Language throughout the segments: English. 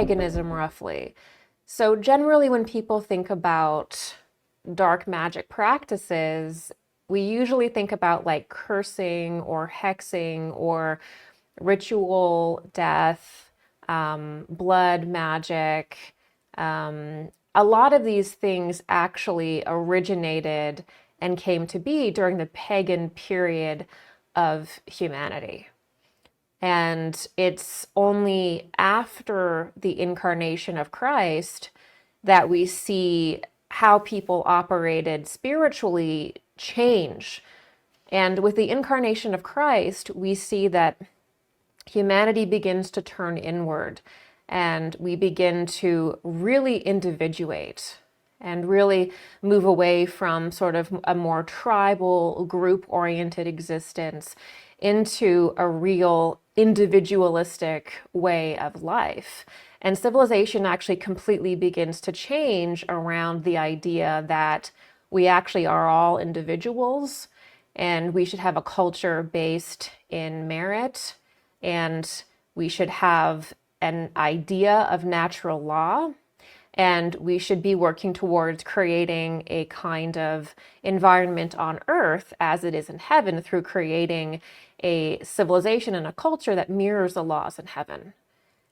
paganism roughly? So generally when people think about dark magic practices, we usually think about like cursing or hexing or ritual death, blood magic. A lot of these things actually originated and came to be during the pagan period of humanity. And it's only after the incarnation of Christ that we see how people operated spiritually change. And with the incarnation of Christ, we see that humanity begins to turn inward and we begin to really individuate and really move away from sort of a more tribal, group-oriented existence into a real individualistic way of life. And civilization actually completely begins to change around the idea that we actually are all individuals and we should have a culture based in merit, and we should have an idea of natural law, and we should be working towards creating a kind of environment on earth as it is in heaven through creating a civilization and a culture that mirrors the laws in heaven.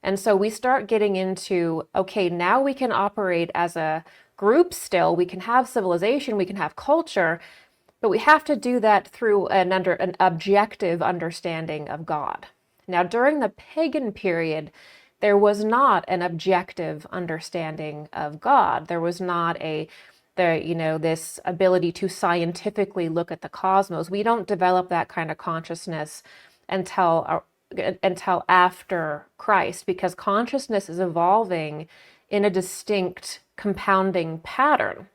And so we start getting into, okay, now we can operate as a group still, we can have civilization, we can have culture, but we have to do that through an objective understanding of God. Now, during the pagan period, there was not an objective understanding of God. There was not this ability to scientifically look at the cosmos. We don't develop that kind of consciousness until after Christ, because consciousness is evolving in a distinct compounding pattern.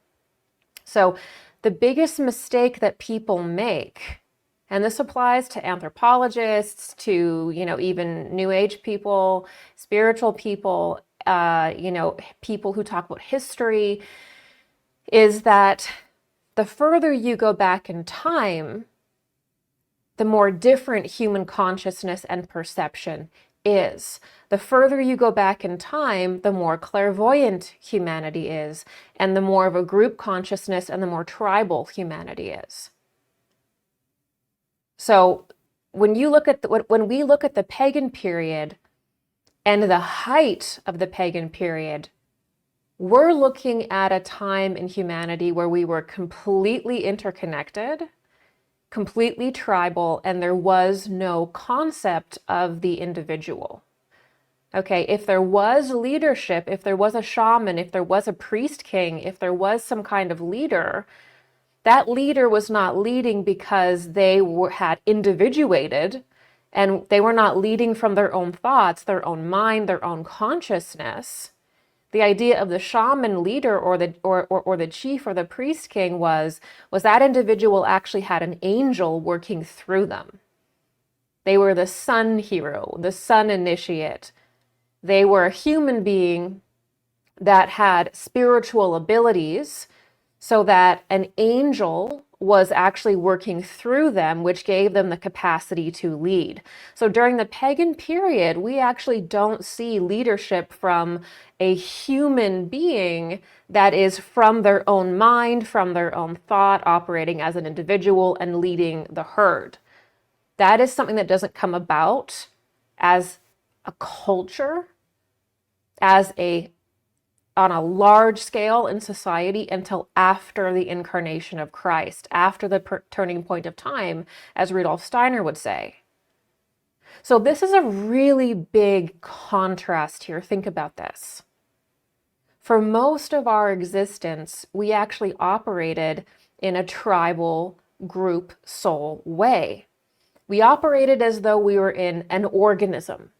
So the biggest mistake that people make, and this applies to anthropologists, to, even New Age people, spiritual people, people who talk about history, is that the further you go back in time, the more different human consciousness and perception is. The further you go back in time, the more clairvoyant humanity is, and the more of a group consciousness and the more tribal humanity is. So when we look at the pagan period and the height of the pagan period, we're looking at a time in humanity where we were completely interconnected, completely tribal, and there was no concept of the individual. Okay, if there was leadership, if there was a shaman, if there was a priest king, if there was some kind of leader, that leader was not leading because they had individuated, and they were not leading from their own thoughts, their own mind, their own consciousness. The idea of the shaman leader or the chief or the priest king was that individual actually had an angel working through them. They were the sun hero, the sun initiate. They were a human being that had spiritual abilities, so that an angel was actually working through them, which gave them the capacity to lead. So during the pagan period, we actually don't see leadership from a human being that is from their own mind, from their own thought, operating as an individual and leading the herd. That is something that doesn't come about as a culture, on a large scale in society until after the incarnation of Christ, after the turning point of time, as Rudolf Steiner would say. So this is a really big contrast here. Think about this. For most of our existence, we actually operated in a tribal group soul way. We operated as though we were in an organism.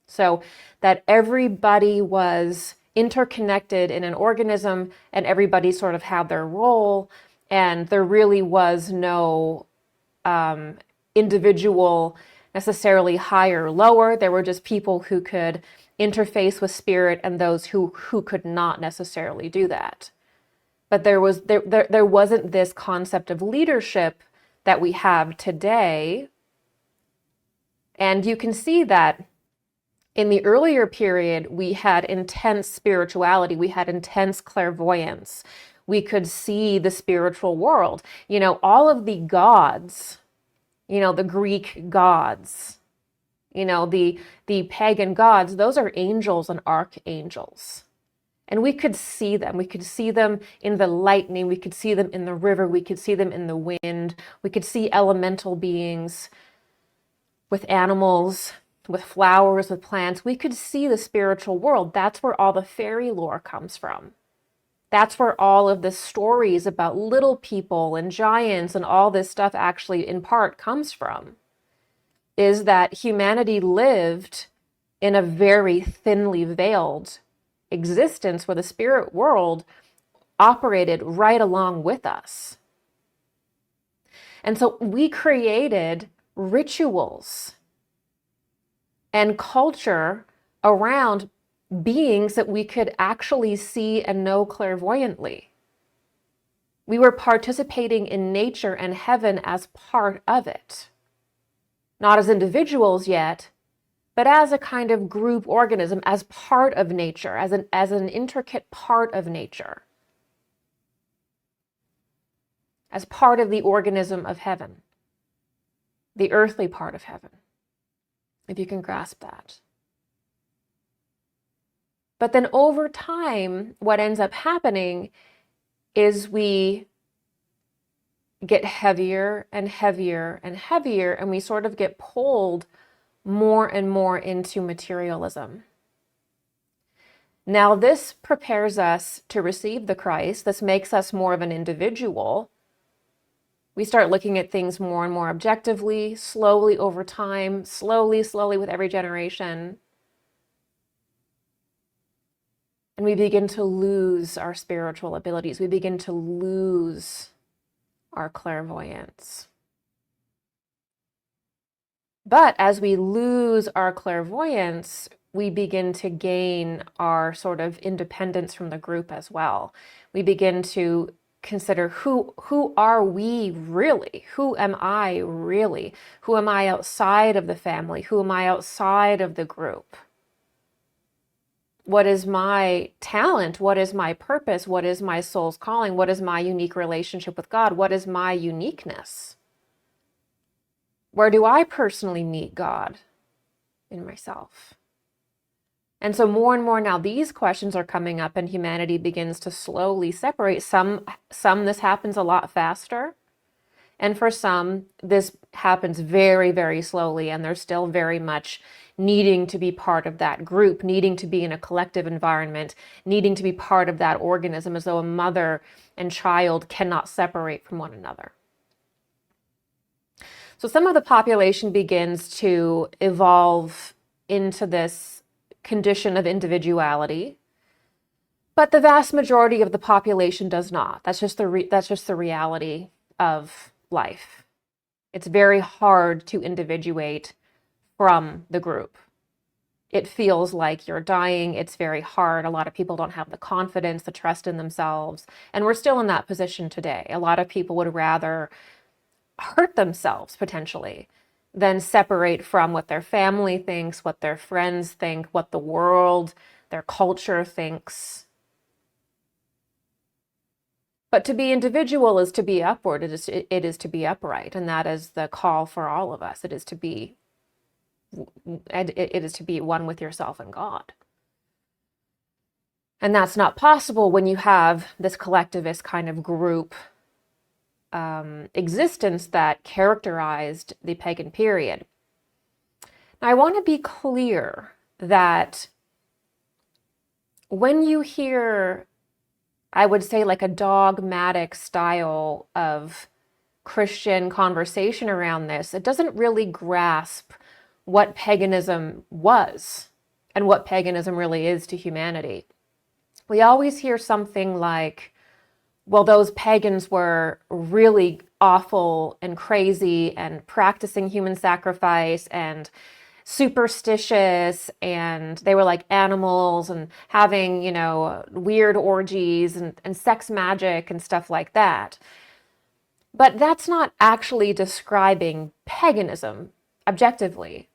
So that everybody was interconnected in an organism and everybody sort of had their role, and there really was no individual necessarily higher or lower. There were just people who could interface with spirit and those who could not necessarily do that. But there wasn't this concept of leadership that we have today. And you can see that In the earlier period, we had intense spirituality, we had intense clairvoyance. We could see the spiritual world. All of the gods, the Greek gods, the pagan gods, those are angels and archangels. And we could see them. We could see them in the lightning. We could see them in the river. We could see them in the wind. We could see elemental beings with animals, with flowers, with plants. We could see the spiritual world. That's where all the fairy lore comes from. That's where all of the stories about little people and giants and all this stuff actually in part comes from, is that humanity lived in a very thinly veiled existence where the spirit world operated right along with us. And so we created rituals and culture around beings that we could actually see and know clairvoyantly. We were participating in nature and heaven as part of it. Not as individuals yet, but as a kind of group organism, as part of nature, as an intricate part of nature, as part of the organism of heaven, the earthly part of heaven, if you can grasp that. But then over time, what ends up happening is we get heavier and heavier and heavier, and we sort of get pulled more and more into materialism. Now, this prepares us to receive the Christ. This makes us more of an individual. We start looking at things more and more objectively, slowly over time, slowly with every generation. And we begin to lose our spiritual abilities. We begin to lose our clairvoyance. But as we lose our clairvoyance, we begin to gain our sort of independence from the group as well. We begin to consider who are we really? Who am I really? Who am I outside of the family? Who am I outside of the group? What is my talent? What is my purpose? What is my soul's calling? What is my unique relationship with God? What is my uniqueness? Where do I personally meet God? In myself. And so more and more now these questions are coming up and humanity begins to slowly separate. Some this happens a lot faster. And for some, this happens very, very slowly, and they're still very much needing to be part of that group, needing to be in a collective environment, needing to be part of that organism, as though a mother and child cannot separate from one another. So some of the population begins to evolve into this condition of individuality, but the vast majority of the population does not. That's just the reality of life. It's very hard to individuate from the group. It feels like you're dying. It's very hard. A lot of people don't have the confidence, the trust in themselves. And we're still in that position today. A lot of people would rather hurt themselves potentially than separate from what their family thinks, what their friends think, what the world, their culture thinks. But to be individual is to be upward. It is to be upright, and that is the call for all of us. It is to be one with yourself and God. And that's not possible when you have this collectivist kind of group existence that characterized the pagan period. Now, I want to be clear that when you hear, I would say, like a dogmatic style of Christian conversation around this, it doesn't really grasp what paganism was and what paganism really is to humanity. We always hear something like, well, those pagans were really awful and crazy and practicing human sacrifice and superstitious, and they were like animals and having, weird orgies and sex magic and stuff like that. But that's not actually describing paganism objectively.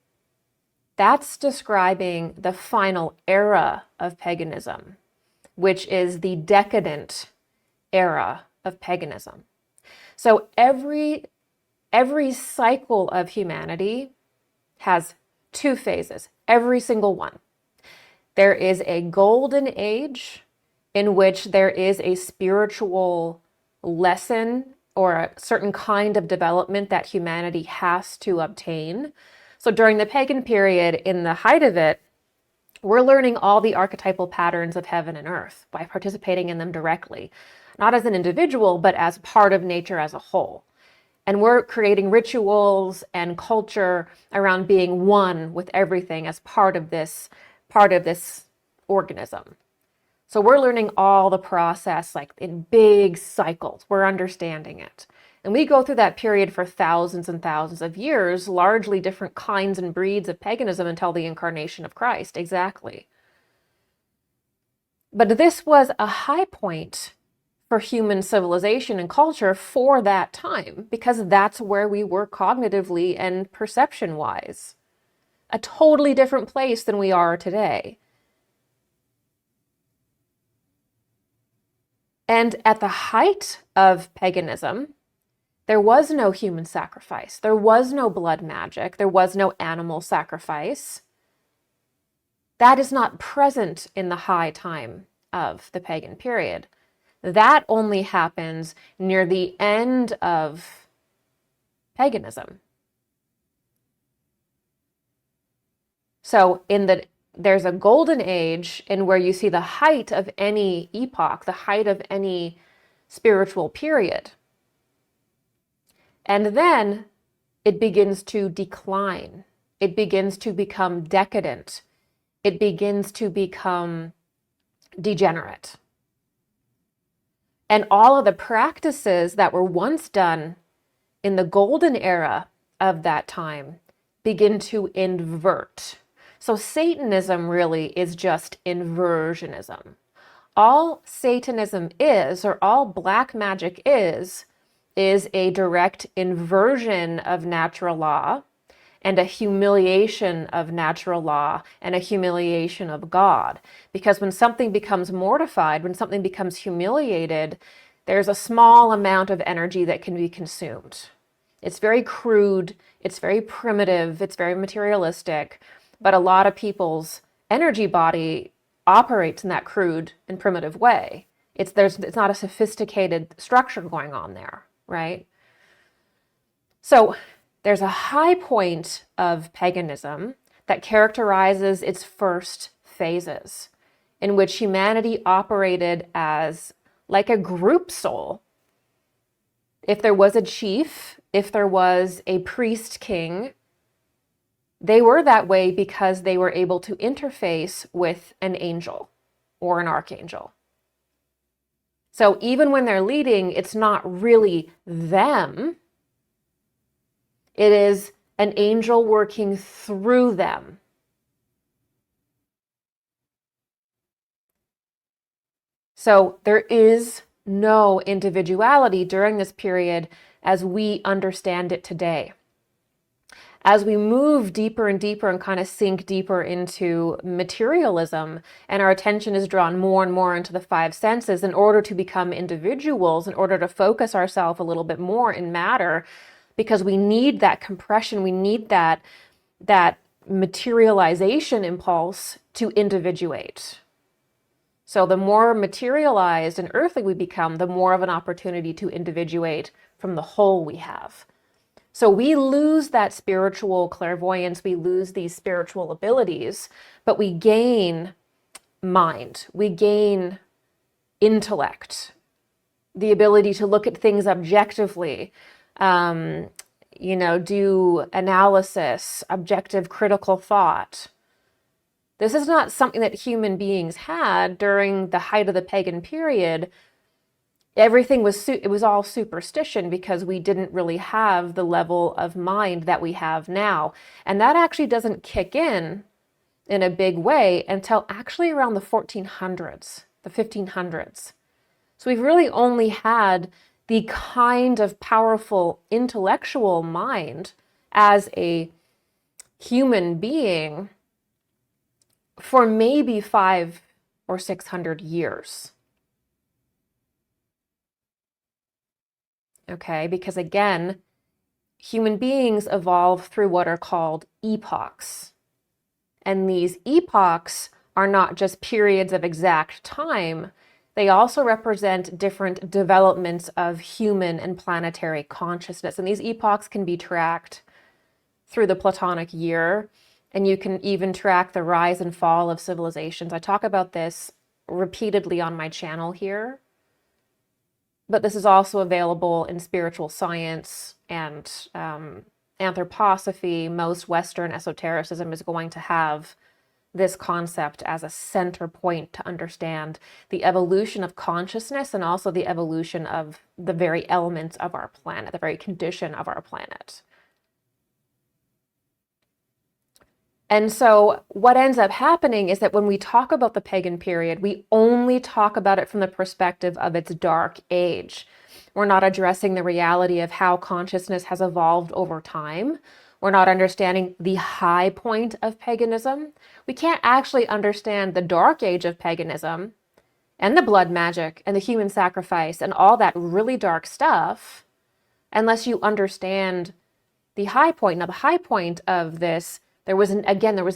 That's describing the final era of paganism, which is the decadent era of paganism. So every cycle of humanity has two phases, every single one. There is a golden age in which there is a spiritual lesson or a certain kind of development that humanity has to obtain. So during the pagan period, in the height of it, we're learning all the archetypal patterns of heaven and earth by participating in them directly, not as an individual, but as part of nature as a whole. And we're creating rituals and culture around being one with everything as part of this organism. So we're learning all the process like in big cycles. We're understanding it. And we go through that period for thousands and thousands of years, largely different kinds and breeds of paganism until the incarnation of Christ. Exactly. But this was a high point for human civilization and culture for that time, because that's where we were cognitively and perception-wise. A totally different place than we are today. And at the height of paganism, there was no human sacrifice. There was no blood magic. There was no animal sacrifice. That is not present in the high time of the pagan period. That only happens near the end of paganism. So there's a golden age in where you see the height of any epoch, the height of any spiritual period. And then it begins to decline. It begins to become decadent. It begins to become degenerate. And all of the practices that were once done in the golden era of that time begin to invert. So Satanism really is just inversionism. All Satanism is, or all black magic is a direct inversion of natural law and a humiliation of natural law and a humiliation of God. Because when something becomes mortified, when something becomes humiliated, there's a small amount of energy that can be consumed. It's very crude, it's very primitive, it's very materialistic, but a lot of people's energy body operates in that crude and primitive way. It's not a sophisticated structure going on there, right? So there's a high point of paganism that characterizes its first phases, in which humanity operated as like a group soul. If there was a chief, if there was a priest king, they were that way because they were able to interface with an angel or an archangel. So even when they're leading, it's not really them. It is an angel working through them. So there is no individuality during this period as we understand it today. As we move deeper and deeper and kind of sink deeper into materialism, and our attention is drawn more and more into the five senses in order to become individuals, in order to focus ourselves a little bit more in matter, because we need that compression, we need that materialization impulse to individuate. So the more materialized and earthly we become, the more of an opportunity to individuate from the whole we have. So we lose that spiritual clairvoyance, we lose these spiritual abilities, but we gain mind, we gain intellect, the ability to look at things objectively, do analysis, objective critical thought. This is not something that human beings had during the height of the pagan period. Everything was all superstition because we didn't really have the level of mind that we have now. And that actually doesn't kick in a big way until actually around the 1400s, the 1500s. So we've really only had the kind of powerful intellectual mind as a human being for maybe 500 or 600 years. Okay, because again, human beings evolve through what are called epochs. And these epochs are not just periods of exact time, they also represent different developments of human and planetary consciousness. And these epochs can be tracked through the Platonic year, and you can even track the rise and fall of civilizations. I talk about this repeatedly on my channel here, but this is also available in spiritual science and anthroposophy. Most Western esotericism is going to have this concept as a center point to understand the evolution of consciousness and also the evolution of the very elements of our planet, the very condition of our planet. And so what ends up happening is that when we talk about the pagan period, we only talk about it from the perspective of its dark age. We're not addressing the reality of how consciousness has evolved over time. We're not understanding the high point of paganism. We can't actually understand the dark age of paganism and the blood magic and the human sacrifice and all that really dark stuff unless you understand the high point. Now, the high point of this, there was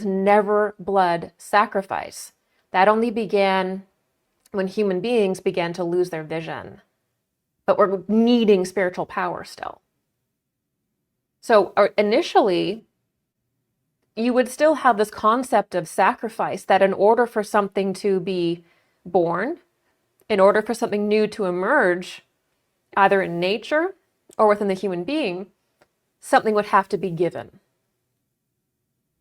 never blood sacrifice. That only began when human beings began to lose their vision, but we're needing spiritual power still. So initially, you would still have this concept of sacrifice, that in order for something to be born, in order for something new to emerge, either in nature or within the human being, something would have to be given,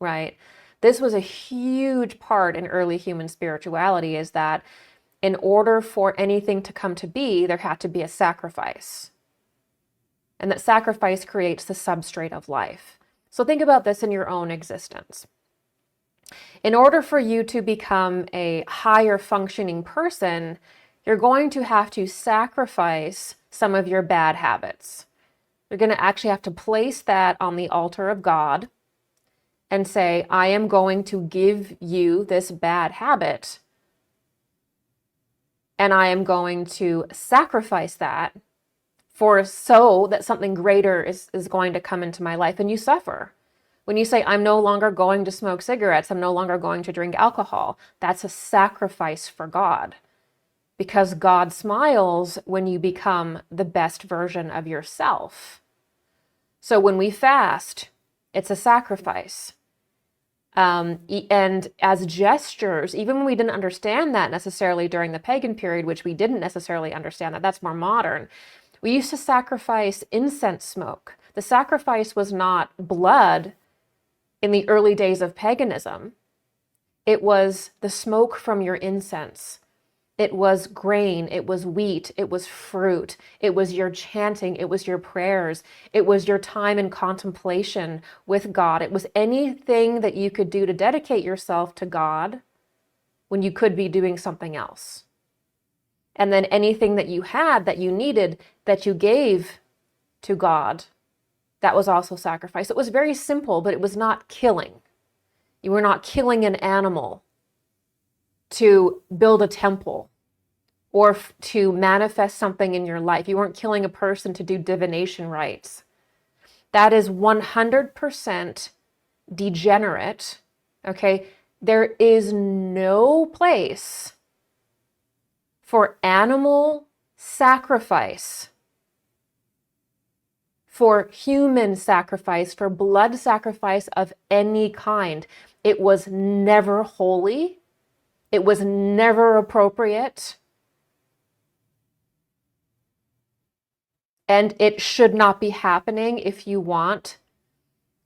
right? This was a huge part in early human spirituality, is that in order for anything to come to be, there had to be a sacrifice. And that sacrifice creates the substrate of life. So think about this in your own existence. In order for you to become a higher functioning person, you're going to have to sacrifice some of your bad habits. You're going to actually have to place that on the altar of God and say, I am going to give you this bad habit, and I am going to sacrifice that so that something greater is going to come into my life. And you suffer. When you say, I'm no longer going to smoke cigarettes, I'm no longer going to drink alcohol, that's a sacrifice for God. Because God smiles when you become the best version of yourself. So when we fast, it's a sacrifice. And as gestures, even when we didn't understand that necessarily during the pagan period, which we didn't necessarily understand that's more modern, we used to sacrifice incense smoke. The sacrifice was not blood in the early days of paganism. It was the smoke from your incense. It was grain, it was wheat, it was fruit, it was your chanting, it was your prayers, it was your time in contemplation with God. It was anything that you could do to dedicate yourself to God when you could be doing something else. And then anything that you had, that you needed, that you gave to God, that was also sacrifice. It was very simple, but it was not killing. You were not killing an animal to build a temple or to manifest something in your life. You weren't killing a person to do divination rites. That is 100% degenerate, okay? There is no place for animal sacrifice, for human sacrifice, for blood sacrifice of any kind. It was never holy. It was never appropriate. And it should not be happening if you want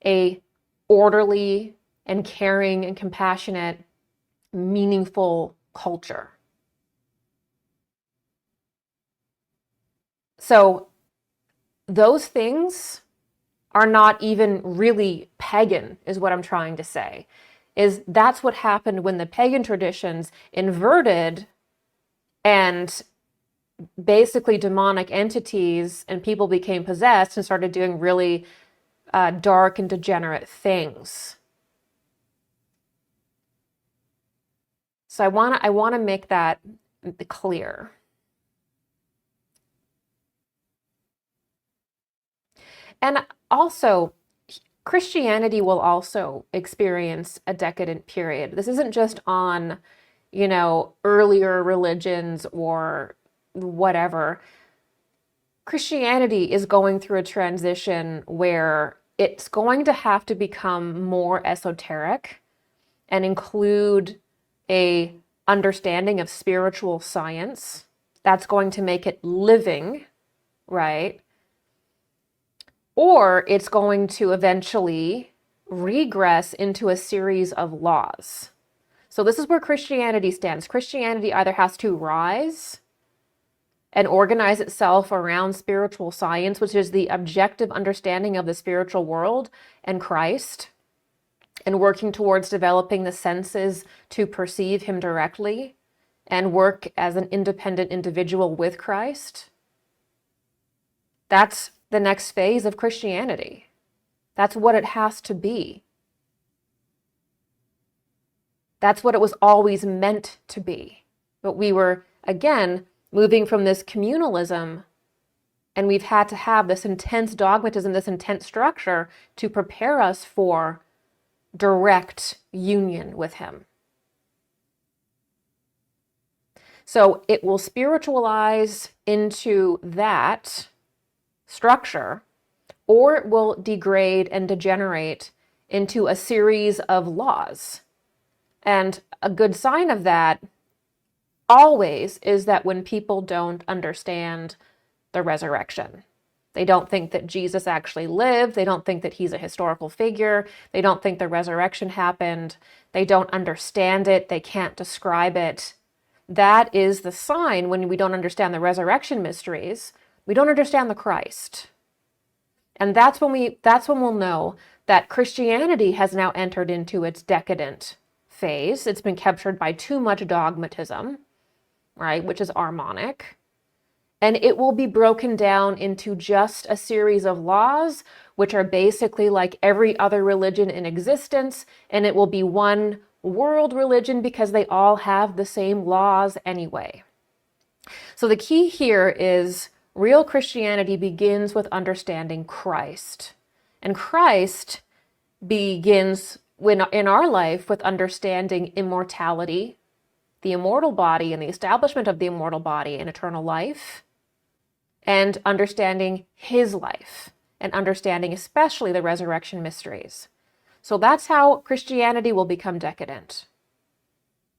a orderly and caring and compassionate, meaningful culture. So those things are not even really pagan, is what I'm trying to say. Is that's what happened when the pagan traditions inverted, and basically demonic entities and people became possessed and started doing really dark and degenerate things. So I want to make that clear. And also, Christianity will also experience a decadent period. This isn't just on, earlier religions or whatever. Christianity is going through a transition where it's going to have to become more esoteric and include a understanding of spiritual science. That's going to make it living, right? Or it's going to eventually regress into a series of laws. So this is where Christianity stands. Christianity either has to rise and organize itself around spiritual science, which is the objective understanding of the spiritual world and Christ, and working towards developing the senses to perceive him directly and work as an independent individual with Christ. That's the next phase of Christianity. That's what it has to be. That's what it was always meant to be. But we were, again, moving from this communalism, and we've had to have this intense dogmatism, this intense structure to prepare us for direct union with him. So it will spiritualize into that structure, or it will degrade and degenerate into a series of laws. And a good sign of that always is that when people don't understand the resurrection, they don't think that Jesus actually lived, they don't think that he's a historical figure, they don't think the resurrection happened, they don't understand it, they can't describe it. That is the sign when we don't understand the resurrection mysteries. We don't understand the Christ. And that's when we'll know that Christianity has now entered into its decadent phase. It's been captured by too much dogmatism, right, which is Armonic. And it will be broken down into just a series of laws, which are basically like every other religion in existence, and it will be one world religion because they all have the same laws anyway. So the key here is real Christianity begins with understanding Christ. And Christ begins in our life with understanding immortality, the immortal body and the establishment of the immortal body in eternal life, and understanding his life, and understanding especially the resurrection mysteries. So that's how Christianity will become decadent.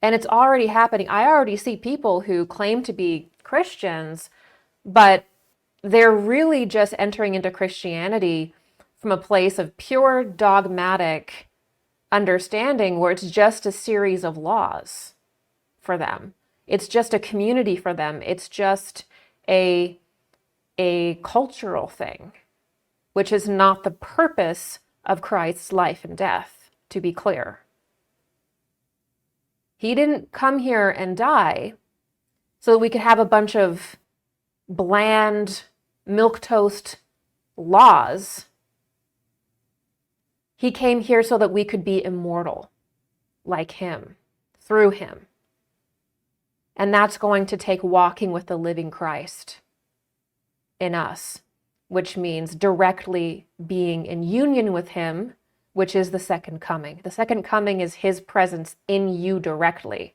And it's already happening. I already see people who claim to be Christians, but they're really just entering into Christianity from a place of pure dogmatic understanding where it's just a series of laws for them. It's just a community for them. It's just a cultural thing, which is not the purpose of Christ's life and death, to be clear. He didn't come here and die so that we could have a bunch of bland, milquetoast laws. He came here so that we could be immortal, like him, through him. And that's going to take walking with the living Christ in us, which means directly being in union with him, which is the second coming. The second coming is his presence in you directly.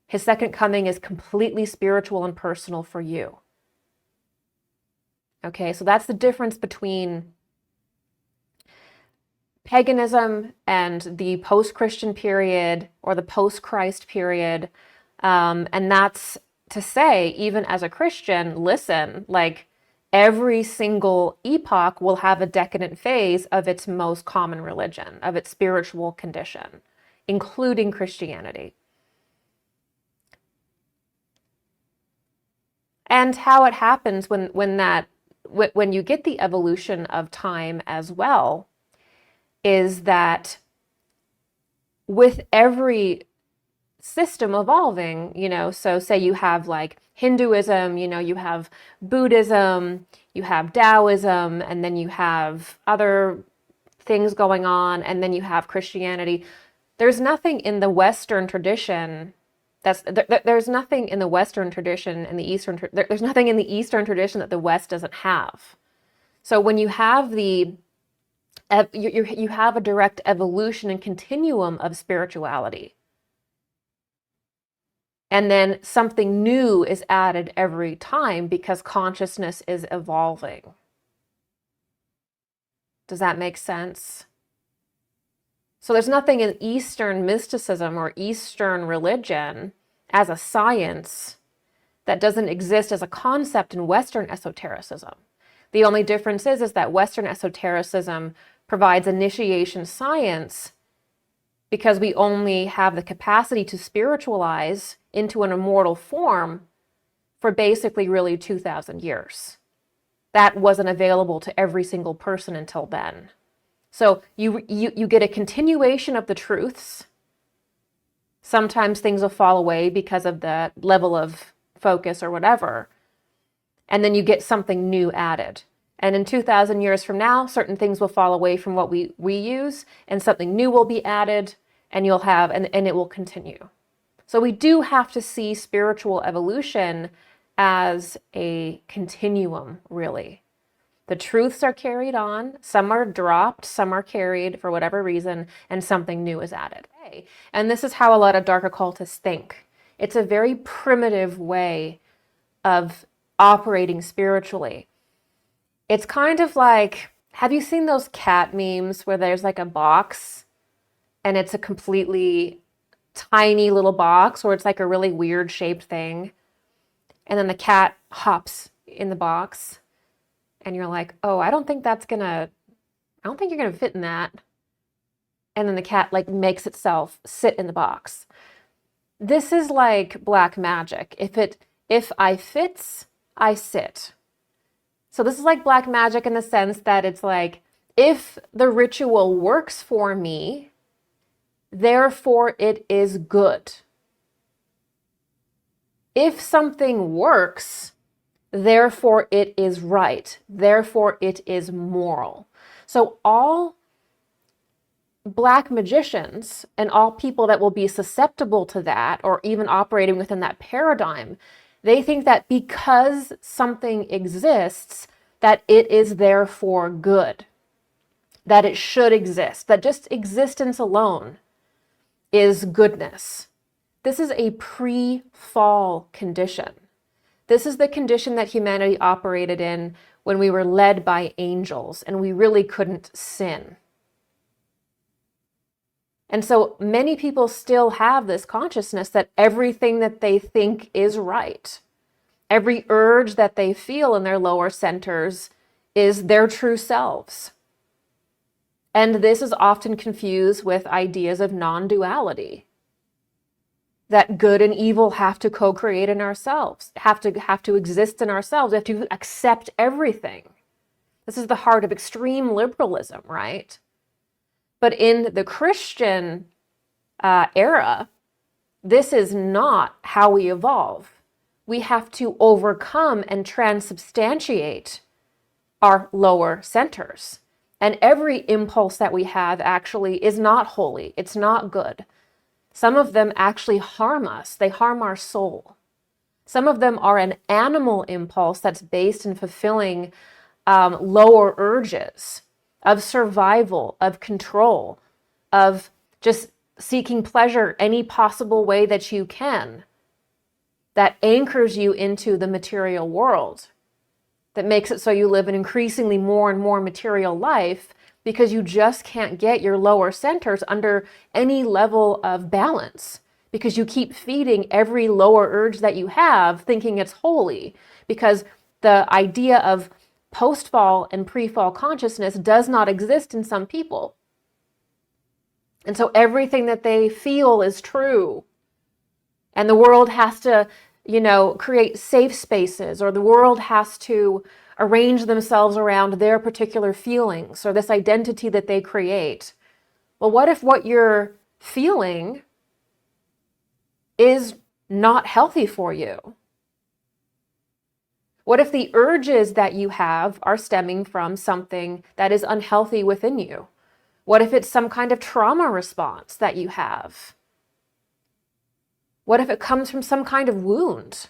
His second coming is completely spiritual and personal for you. Okay, so that's the difference between paganism and the post-Christian period or the post-Christ period. And that's to say, even as a Christian, listen, like every single epoch will have a decadent phase of its most common religion, of its spiritual condition, including Christianity. And how it happens when you get the evolution of time as well, is that with every system evolving, so say you have like Hinduism, you have Buddhism, you have Taoism, and then you have other things going on, and then you have Christianity. There's nothing in the Western tradition there's nothing in the Western tradition and the Eastern there's nothing in the Eastern tradition that the West doesn't have. So when you have you have a direct evolution and continuum of spirituality, and then something new is added every time because consciousness is evolving. Does that make sense? So there's nothing in Eastern mysticism or Eastern religion as a science that doesn't exist as a concept in Western esotericism. The only difference is that Western esotericism provides initiation science because we only have the capacity to spiritualize into an immortal form for basically really 2,000 years. That wasn't available to every single person until then. So you get a continuation of the truths. Sometimes things will fall away because of the level of focus or whatever. And then you get something new added. And in 2,000 years from now, certain things will fall away from what we use, and something new will be added, and you'll have, and it will continue. So we do have to see spiritual evolution as a continuum, really. The truths are carried on, some are dropped, some are carried for whatever reason, and something new is added. And this is how a lot of dark occultists think. It's a very primitive way of operating spiritually. It's kind of like, have you seen those cat memes where there's like a box and it's a completely tiny little box, or it's like a really weird shaped thing, and then the cat hops in the box? And you're like, oh, I don't think you're gonna fit in that. And then the cat like makes itself sit in the box. This is like black magic. If I fits, I sit. So this is like black magic in the sense that it's like, if the ritual works for me, therefore it is good. If something works, therefore it is right. Therefore it is moral. So all black magicians and all people that will be susceptible to that, or even operating within that paradigm, they think that because something exists, that it is therefore good, that it should exist, that just existence alone is goodness. This is a pre-fall condition. This is the condition that humanity operated in when we were led by angels and we really couldn't sin. And so many people still have this consciousness that everything that they think is right, every urge that they feel in their lower centers is their true selves. And this is often confused with ideas of non-duality, that good and evil have to co-create in ourselves, have to exist in ourselves. We have to accept everything. This is the heart of extreme liberalism, right? But in the Christian era, this is not how we evolve. We have to overcome and transubstantiate our lower centers. And every impulse that we have actually is not holy. It's not good. Some of them actually harm us. They harm our soul. Some of them are an animal impulse that's based in fulfilling lower urges of survival, of control, of just seeking pleasure any possible way that you can, that anchors you into the material world, that makes it so you live an increasingly more and more material life because you just can't get your lower centers under any level of balance, because you keep feeding every lower urge that you have thinking it's holy, because the idea of post-fall and pre-fall consciousness does not exist in some people. And so everything that they feel is true. And the world has to, create safe spaces, or the world has to arrange themselves around their particular feelings or this identity that they create. Well, what if what you're feeling is not healthy for you? What if the urges that you have are stemming from something that is unhealthy within you? What if it's some kind of trauma response that you have? What if it comes from some kind of wound?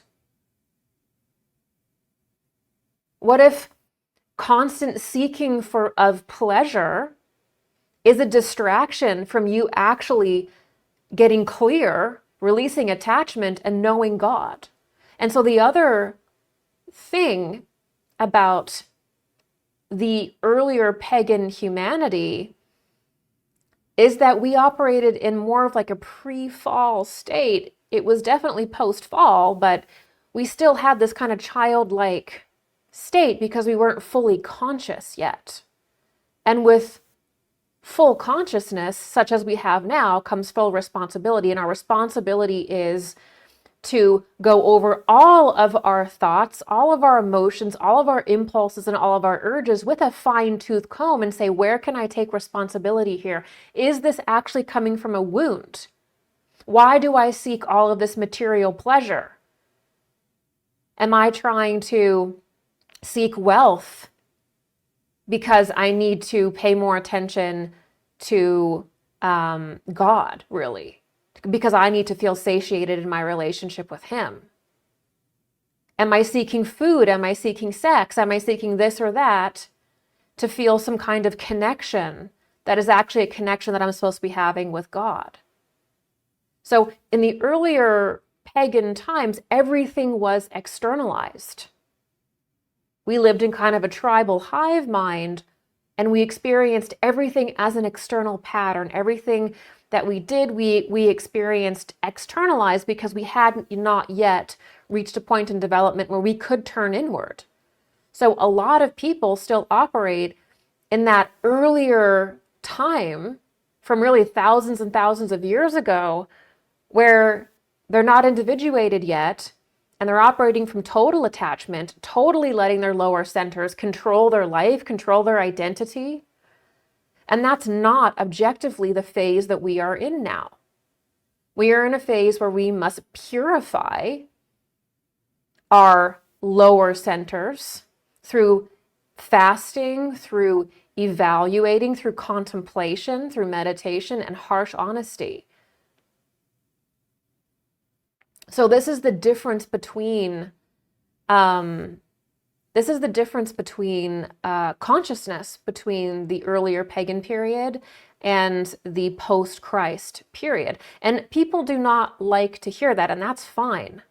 What if constant seeking of pleasure is a distraction from you actually getting clear, releasing attachment, and knowing God? And so the other thing about the earlier pagan humanity is that we operated in more of like a pre-fall state. It was definitely post-fall, but we still had this kind of childlike state because we weren't fully conscious yet. And with full consciousness, such as we have now, comes full responsibility. And our responsibility is to go over all of our thoughts, all of our emotions, all of our impulses, and all of our urges with a fine-tooth comb and say, where can I take responsibility here? Is this actually coming from a wound? Why do I seek all of this material pleasure? Am I trying to seek wealth because I need to pay more attention to God, really? Because I need to feel satiated in my relationship with Him? Am I seeking food? Am I seeking sex? Am I seeking this or that to feel some kind of connection that is actually a connection that I'm supposed to be having with God? So in the earlier pagan times, everything was externalized. We lived in kind of a tribal hive mind, and we experienced everything as an external pattern. Everything that we did, we experienced externalized because we had not yet reached a point in development where we could turn inward. So a lot of people still operate in that earlier time from really thousands and thousands of years ago, where they're not individuated yet, and they're operating from total attachment, totally letting their lower centers control their life, control their identity. And that's not objectively the phase that we are in now. We are in a phase where we must purify our lower centers through fasting, through evaluating, through contemplation, through meditation, and harsh honesty. So this is the difference between consciousness between the earlier pagan period and the post-Christ period. And people do not like to hear that, and that's fine.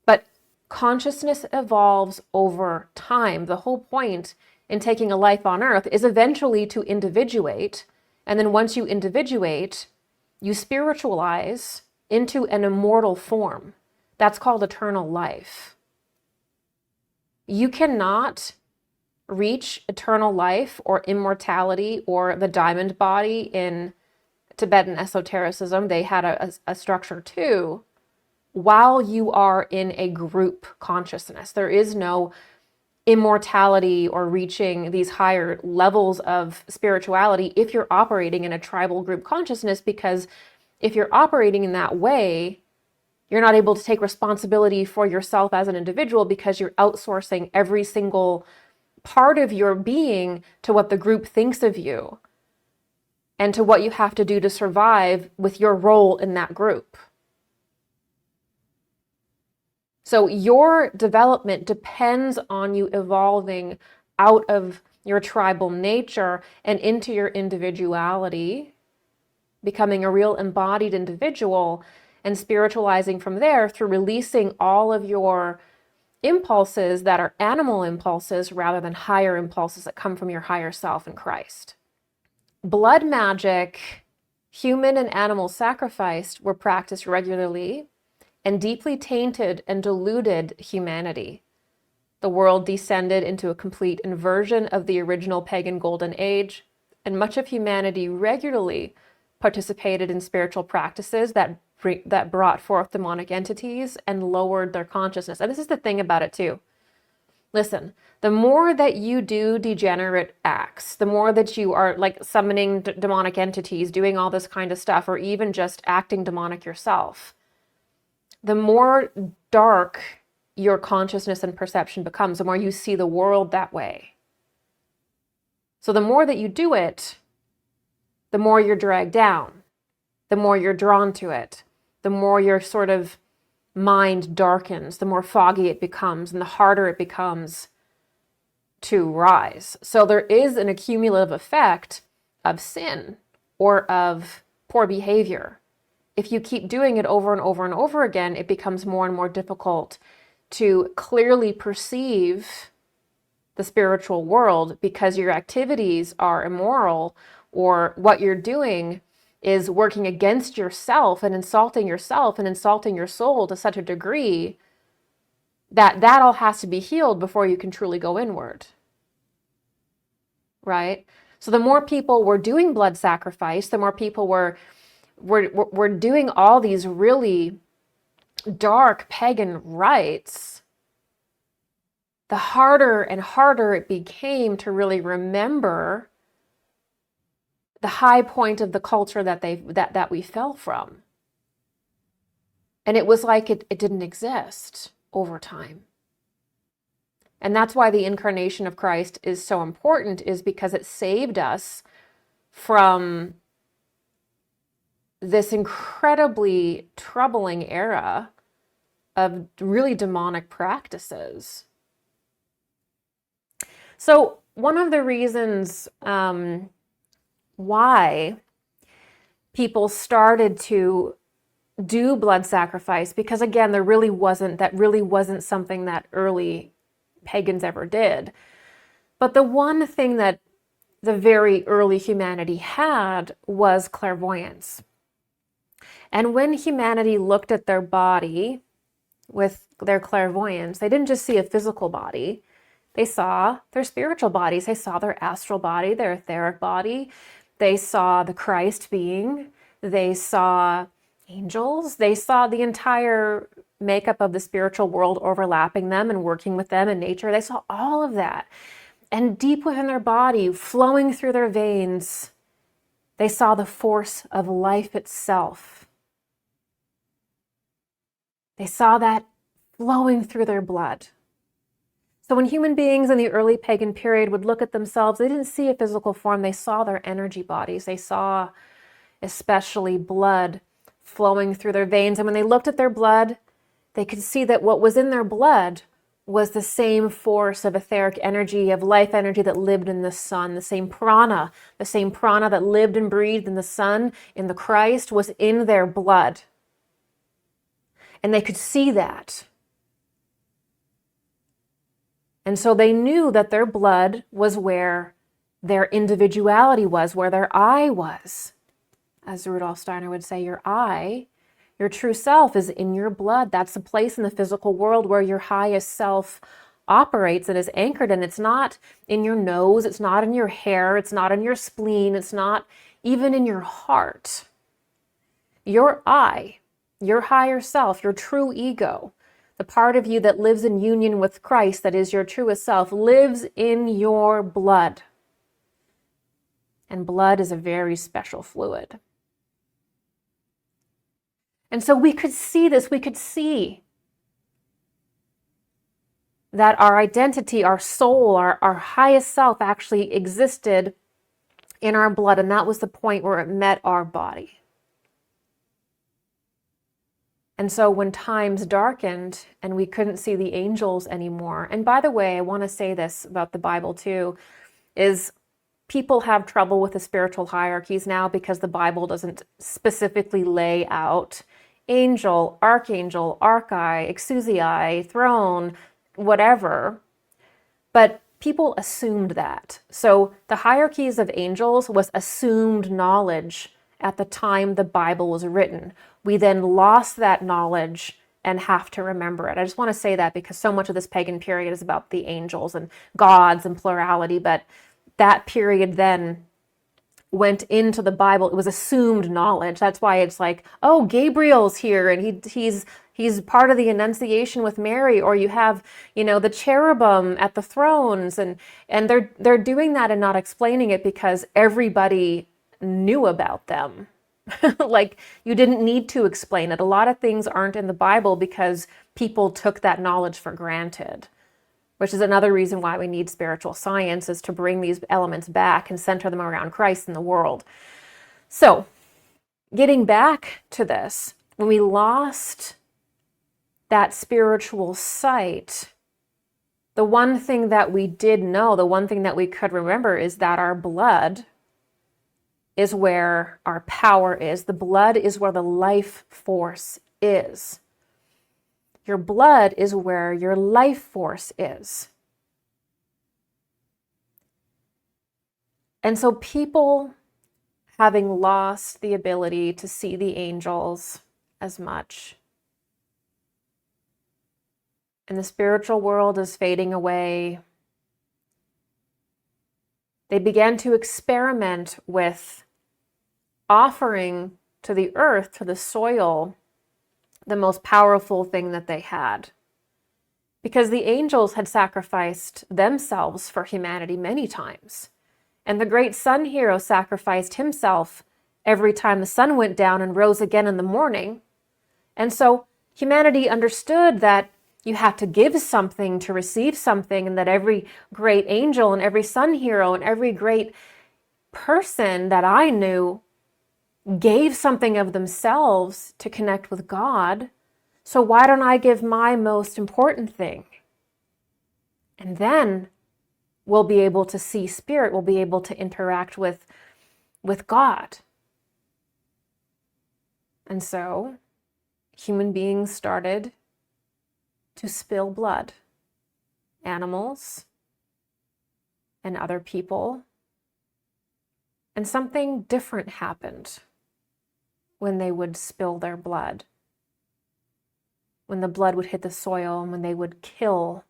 But consciousness evolves over time. The whole point in taking a life on earth is eventually to individuate. And then once you individuate, you spiritualize into an immortal form. That's called eternal life. You cannot reach eternal life or immortality or the diamond body in Tibetan esotericism. They had a structure too, while you are in a group consciousness. There is no immortality or reaching these higher levels of spirituality if you're operating in a tribal group consciousness, because if you're operating in that way, you're not able to take responsibility for yourself as an individual because you're outsourcing every single part of your being to what the group thinks of you and to what you have to do to survive with your role in that group. So your development depends on you evolving out of your tribal nature and into your individuality, becoming a real embodied individual, and spiritualizing from there through releasing all of your impulses that are animal impulses rather than higher impulses that come from your higher self in Christ. Blood magic, human and animal sacrifice were practiced regularly and deeply tainted and diluted humanity. The world descended into a complete inversion of the original pagan golden age, and much of humanity regularly participated in spiritual practices that brought forth demonic entities and lowered their consciousness. And this is the thing about it too. Listen, the more that you do degenerate acts, the more that you are like summoning demonic entities, doing all this kind of stuff, or even just acting demonic yourself, the more dark your consciousness and perception becomes, the more you see the world that way. So the more that you do it, the more you're dragged down, the more you're drawn to it, the more your sort of mind darkens, the more foggy it becomes, and the harder it becomes to rise. So there is an accumulative effect of sin or of poor behavior. If you keep doing it over and over and over again, it becomes more and more difficult to clearly perceive the spiritual world because your activities are immoral, or what you're doing is working against yourself and insulting your soul to such a degree that all has to be healed before you can truly go inward. Right? So the more people were doing blood sacrifice, the more people were doing all these really dark pagan rites, the harder and harder it became to really remember the high point of the culture that we fell from. And it was like it didn't exist over time. And that's why the incarnation of Christ is so important, is because it saved us from this incredibly troubling era of really demonic practices. So one of the reasons why people started to do blood sacrifice, because again, that really wasn't something that early pagans ever did. But the one thing that the very early humanity had was clairvoyance. And when humanity looked at their body with their clairvoyance, they didn't just see a physical body. They saw their spiritual bodies. They saw their astral body, their etheric body. They saw the Christ being. They saw angels. They saw the entire makeup of the spiritual world overlapping them and working with them in nature. They saw all of that. And deep within their body, flowing through their veins, they saw the force of life itself. They saw that flowing through their blood. So when human beings in the early pagan period would look at themselves, they didn't see a physical form. They saw their energy bodies. They saw especially blood flowing through their veins. And when they looked at their blood, they could see that what was in their blood was the same force of etheric energy, of life energy that lived in the sun, the same prana that lived and breathed in the sun, in the Christ, was in their blood. And they could see that. And so they knew that their blood was where their individuality was, where their I was. As Rudolf Steiner would say, your I, your true self, is in your blood. That's the place in the physical world where your highest self operates and is anchored. And it's not in your nose, it's not in your hair, it's not in your spleen, it's not even in your heart. Your I, your higher self, your true ego, the part of you that lives in union with Christ, that is your truest self, lives in your blood. And blood is a very special fluid. And so we could see this, we could see that our identity, our soul, our highest self actually existed in our blood. And that was the point where it met our body. And so when times darkened and we couldn't see the angels anymore, and by the way, I want to say this about the Bible too, is people have trouble with the spiritual hierarchies now because the Bible doesn't specifically lay out angel, archangel, archai, exousiai, throne, whatever. But people assumed that. So the hierarchies of angels was assumed knowledge at the time the Bible was written. We then lost that knowledge and have to remember it. I just want to say that because so much of this pagan period is about the angels and gods and plurality, but that period then went into the Bible. It was assumed knowledge. That's why it's like, oh, Gabriel's here and he's part of the Annunciation with Mary, or you have, the cherubim at the thrones, and they're doing that and not explaining it because everybody knew about them. Like, you didn't need to explain it. A lot of things aren't in the Bible because people took that knowledge for granted, which is another reason why we need spiritual science, is to bring these elements back and center them around Christ in the world. So, getting back to this, when we lost that spiritual sight, the one thing that we did know, the one thing that we could remember is that our blood is where our power is. The blood is where the life force is. Your blood is where your life force is. And so people, having lost the ability to see the angels as much, and the spiritual world is fading away, they began to experiment with offering to the earth, to the soil, the most powerful thing that they had. Because the angels had sacrificed themselves for humanity many times. And the great sun hero sacrificed himself every time the sun went down and rose again in the morning. And so humanity understood that you have to give something to receive something, and that every great angel and every sun hero and every great person that I knew gave something of themselves to connect with God. So why don't I give my most important thing? And then we'll be able to see spirit, we'll be able to interact with God. And so human beings started to spill blood. Animals and other people. And something different happened when they would spill their blood. When the blood would hit the soil and when they would kill.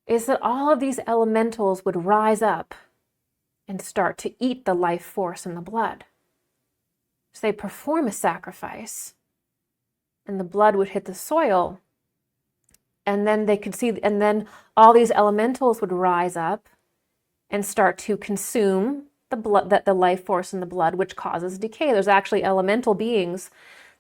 Is that all of these elementals would rise up and start to eat the life force in the blood. So they perform a sacrifice, and the blood would hit the soil, and then they could see, and then all these elementals would rise up and start to consume the blood, the life force in the blood, which causes decay. There's actually elemental beings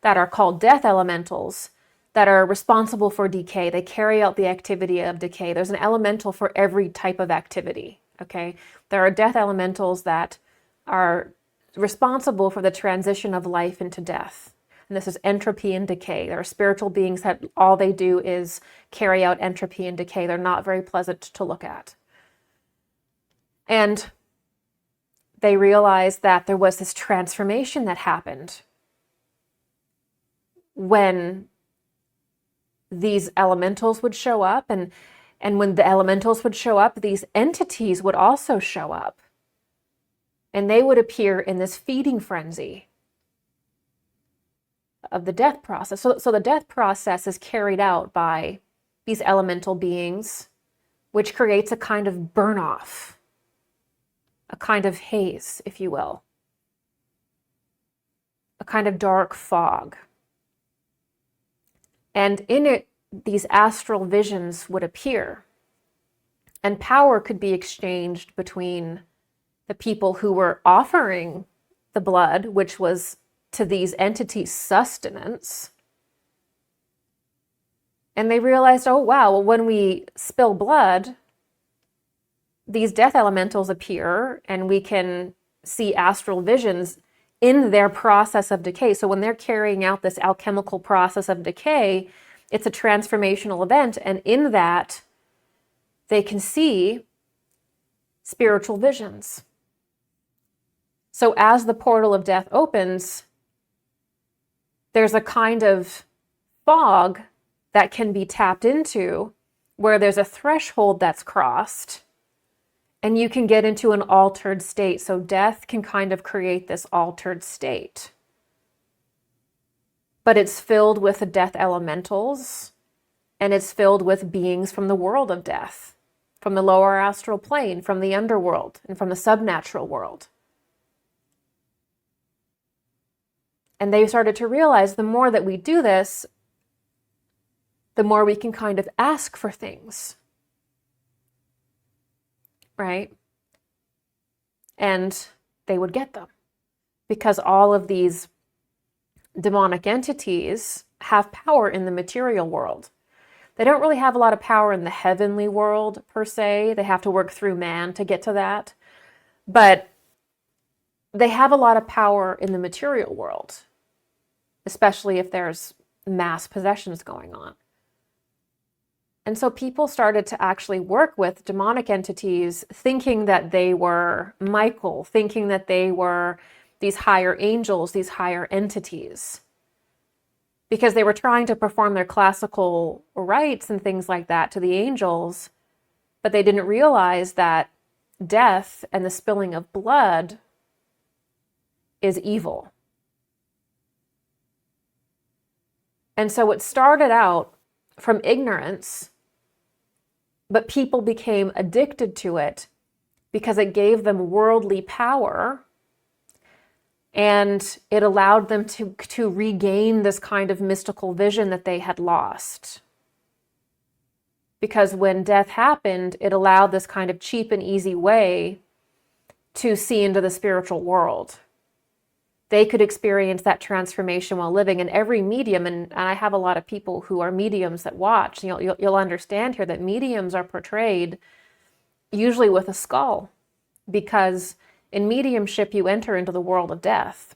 that are called death elementals that are responsible for decay. They carry out the activity of decay. There's an elemental for every type of activity, okay? There are death elementals that are responsible for the transition of life into death. And this is entropy and decay. There are spiritual beings that all they do is carry out entropy and decay. They're not very pleasant to look at. And they realized that there was this transformation that happened when these elementals would show up, and when the elementals would show up, these entities would also show up. And they would appear in this feeding frenzy of the death process. So the death process is carried out by these elemental beings, which creates a kind of burn-off, a kind of haze, if you will, a kind of dark fog. And in it, these astral visions would appear, and power could be exchanged between the people who were offering the blood, which was to these entities sustenance. And they realized, oh wow, well, when we spill blood, these death elementals appear, and we can see astral visions in their process of decay. So when they're carrying out this alchemical process of decay, it's a transformational event, and in that, they can see spiritual visions. So as the portal of death opens, there's a kind of fog that can be tapped into, where there's a threshold that's crossed, and you can get into an altered state. So death can kind of create this altered state. But it's filled with the death elementals, and it's filled with beings from the world of death, from the lower astral plane, from the underworld, and from the subnatural world. And they started to realize the more that we do this, the more we can kind of ask for things, right? And they would get them, because all of these demonic entities have power in the material world. They don't really have a lot of power in the heavenly world per se. They have to work through man to get to that. But they have a lot of power in the material world, especially if there's mass possessions going on. And so people started to actually work with demonic entities, thinking that they were Michael, thinking that they were these higher angels, these higher entities, because they were trying to perform their classical rites and things like that to the angels, but they didn't realize that death and the spilling of blood is evil. And so it started out from ignorance, but people became addicted to it because it gave them worldly power, and it allowed them to regain this kind of mystical vision that they had lost. Because when death happened, it allowed this kind of cheap and easy way to see into the spiritual world. They could experience that transformation while living. And every medium, and I have a lot of people who are mediums that watch, you'll understand here that mediums are portrayed usually with a skull, because in mediumship, you enter into the world of death.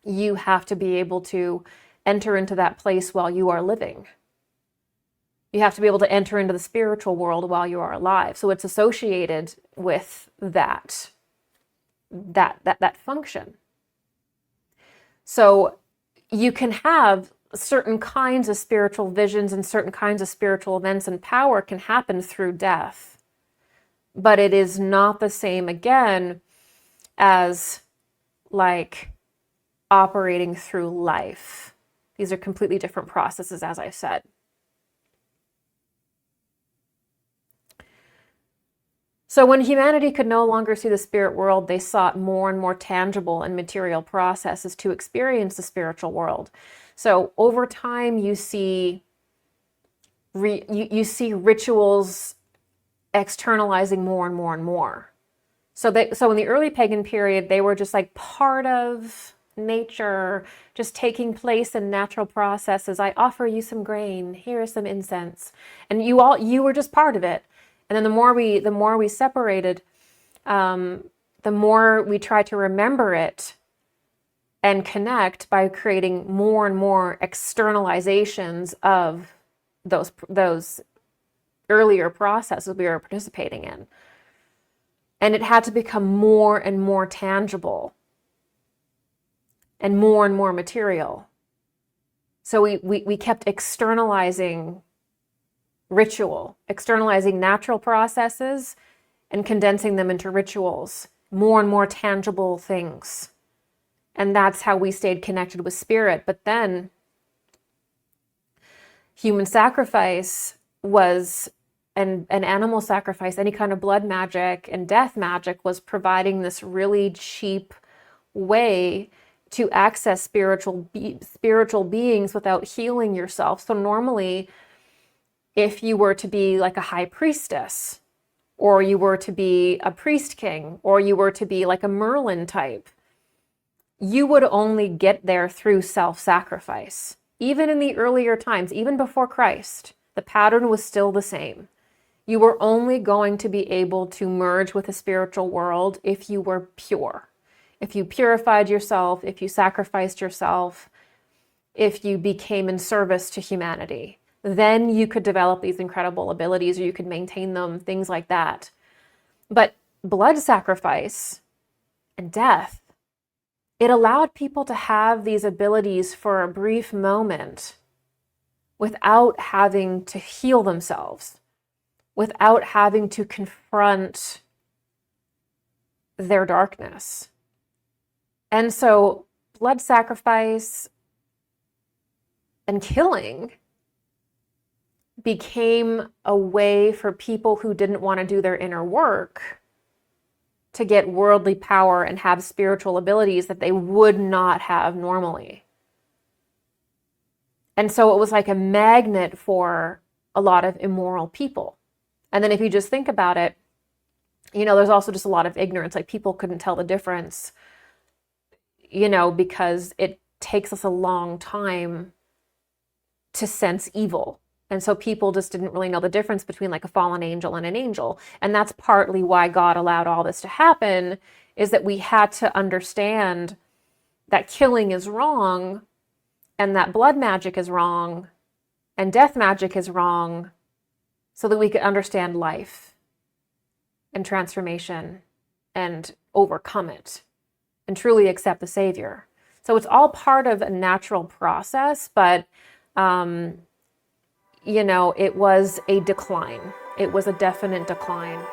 You have to be able to enter into that place while you are living. You have to be able to enter into the spiritual world while you are alive. So it's associated with that function. So you can have certain kinds of spiritual visions and certain kinds of spiritual events, and power can happen through death. But it is not the same, again, as like operating through life. These are completely different processes, as I said. So when humanity could no longer see the spirit world, they sought more and more tangible and material processes to experience the spiritual world. So over time, you see rituals externalizing more and more and more. So in the early pagan period, they were just like part of nature, just taking place in natural processes. I offer you some grain. Here is some incense, and you were just part of it. And then the more we separated, the more we try to remember it and connect by creating more and more externalizations of those earlier processes we were participating in. And it had to become more and more tangible and more material. So we kept externalizing ritual, externalizing natural processes and condensing them into rituals, more and more tangible things. And that's how we stayed connected with spirit. But then human sacrifice was, and animal sacrifice, any kind of blood magic and death magic was providing this really cheap way to access spiritual beings without healing yourself. So normally, if you were to be like a high priestess, or you were to be a priest king, or you were to be like a Merlin type, you would only get there through self-sacrifice. Even in the earlier times, even before Christ, the pattern was still the same. You were only going to be able to merge with the spiritual world if you were pure. If you purified yourself, if you sacrificed yourself, if you became in service to humanity, then you could develop these incredible abilities, or you could maintain them, things like that. But blood sacrifice and death, it allowed people to have these abilities for a brief moment without having to heal themselves, without having to confront their darkness. And so blood sacrifice and killing became a way for people who didn't want to do their inner work to get worldly power and have spiritual abilities that they would not have normally. And so it was like a magnet for a lot of immoral people. And then if you just think about it, there's also just a lot of ignorance. Like people couldn't tell the difference, because it takes us a long time to sense evil. And so people just didn't really know the difference between like a fallen angel and an angel. And that's partly why God allowed all this to happen, is that we had to understand that killing is wrong, and that blood magic is wrong, and death magic is wrong, so that we could understand life and transformation and overcome it and truly accept the Savior. So it's all part of a natural process, but it was a decline. It was a definite decline.